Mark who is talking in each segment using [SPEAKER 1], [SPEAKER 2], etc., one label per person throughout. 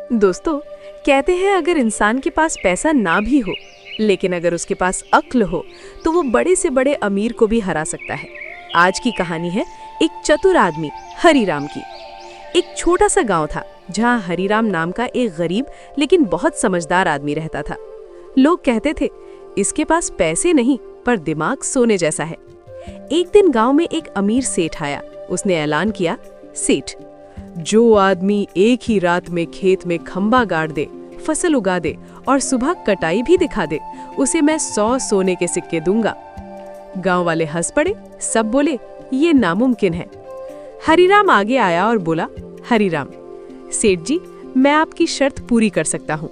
[SPEAKER 1] दोस्तों, कहते हैं अगर इंसान के पास पैसा ना भी हो, लेकिन अगर उसके पास अक्ल हो तो वो बड़े से बड़े अमीर को भी हरा सकता है। आज की कहानी है एक चतुर आदमी हरीराम की। एक छोटा सा गांव था जहां हरीराम नाम का एक गरीब लेकिन बहुत समझदार आदमी रहता था। लोग कहते थे इसके पास पैसे नहीं पर दिमाग सोने जैसा है। एक दिन गांव में एक अमीर सेठ आया। उसने ऐलान किया, सेठ, जो आदमी एक ही रात में खेत में खंबा गाड़ दे, फसल उगा दे और सुबह कटाई भी दिखा दे, उसे मैं 100 सोने के सिक्के दूंगा। गांव वाले हंस पड़े। सब बोले ये नामुमकिन है। हरीराम आगे आया और बोला, हरीराम, सेठ जी, मैं आपकी शर्त पूरी कर सकता हूँ।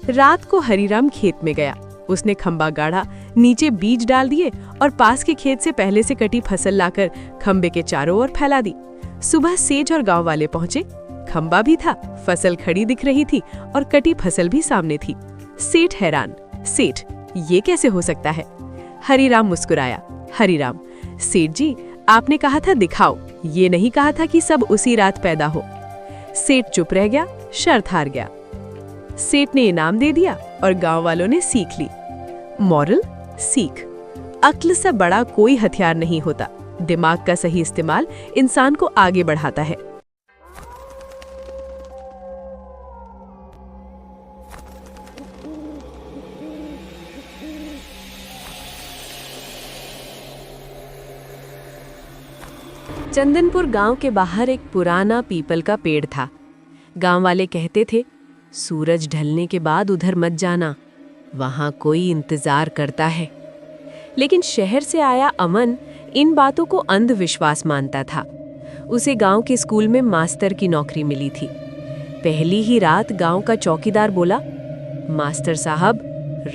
[SPEAKER 1] रात को हरीराम खेत में गया। उसने खंबा गाड़ा, नीचे बीज डाल दिए और पास के खेत से पहले से कटी फसल लाकर खंबे के चारों ओर फैला दी। सुबह सेठ और गांव वाले पहुंचे। खंबा भी था, फसल खड़ी दिख रही थी और कटी फसल भी सामने थी। सेठ हैरान, सेठ, ये कैसे हो सकता है? हरीराम मुस्कुराया, हरीराम, सेठ जी, आपने कहा था दिखाओ, ये नहीं कहा था कि सब उसी रात पैदा हो। सेठ चुप रह गया, शर्त हार गया। सेठ ने इनाम दे दिया और गांव वालों ने सीख ली। मॉरल, सीख, अक्ल से बड़ा कोई हथियार नहीं होता। दिमाग का सही इस्तेमाल इंसान को आगे बढ़ाता है। चंदनपुर गांव के बाहर एक पुराना पीपल का पेड़ था। गांव वाले कहते थे, सूरज ढलने के बाद उधर मत जाना, वहां कोई इंतजार करता है। लेकिन शहर से आया अमन इन बातों को अंधविश्वास मानता था। उसे गांव के स्कूल में मास्टर की नौकरी मिली थी। पहली ही रात गांव का चौकीदार बोला, मास्टर साहब,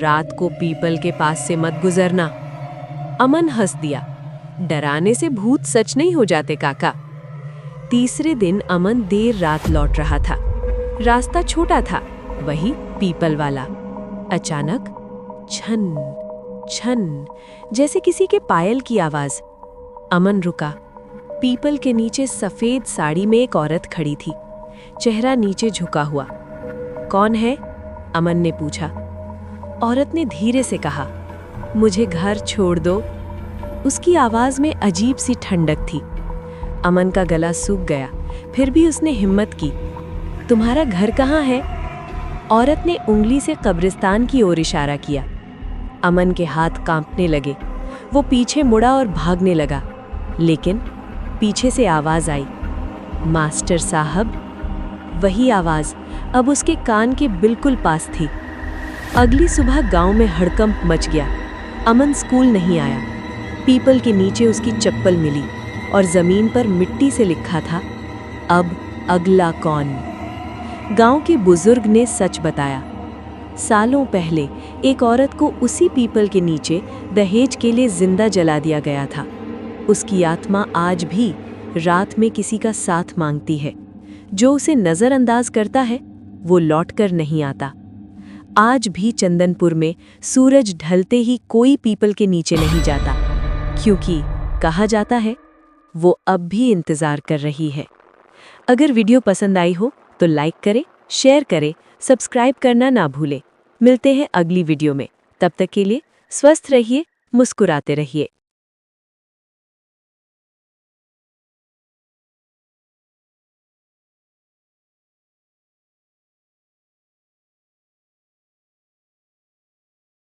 [SPEAKER 1] रात को पीपल के पास से मत गुजरना। अमन हंस दिया, डराने से भूत सच नहीं हो जाते काका। तीसरे दिन अमन देर रात लौट रहा था। रास्ता छोटा था, वही पीपल वाला। अचानक छन छन जैसे किसी के पायल की आवाज। अमन रुका। पीपल के नीचे सफेद साड़ी में एक औरत खड़ी थी, चेहरा नीचे झुका हुआ। कौन है? अमन ने पूछा। औरत ने धीरे से कहा, मुझे घर छोड़ दो। उसकी आवाज में अजीब सी ठंडक थी। अमन का गला सूख गया, फिर भी उसने हिम्मत की। तुम्हारा घर कहाँ है? औरत ने उंगली से कब्रिस्तान की ओर इशारा किया। अमन के हाथ कांपने लगे। वो पीछे मुड़ा और भागने लगा, लेकिन पीछे से आवाज आई, मास्टर साहब। वही आवाज अब उसके कान के बिल्कुल पास थी। अगली सुबह गांव में हड़कंप मच गया। अमन स्कूल नहीं आया। पीपल के नीचे उसकी चप्पल मिली और जमीन पर मिट्टी से लिखा था, अब अगला कौन? गांव के बुजुर्ग ने सच बताया। सालों पहले एक औरत को उसी पीपल के नीचे दहेज के लिए जिंदा जला दिया गया था। उसकी आत्मा आज भी रात में किसी का साथ मांगती है। जो उसे नजरअंदाज करता है वो लौटकर नहीं आता। आज भी चंदनपुर में सूरज ढलते ही कोई पीपल के नीचे नहीं जाता, क्योंकि कहा जाता है वो अब भी इंतजार कर रही है। अगर वीडियो पसंद आई हो तो लाइक करें, शेयर करें, सब्सक्राइब करना ना भूलें। मिलते हैं अगली वीडियो में। तब तक के लिए स्वस्थ रहिए, मुस्कुराते रहिए।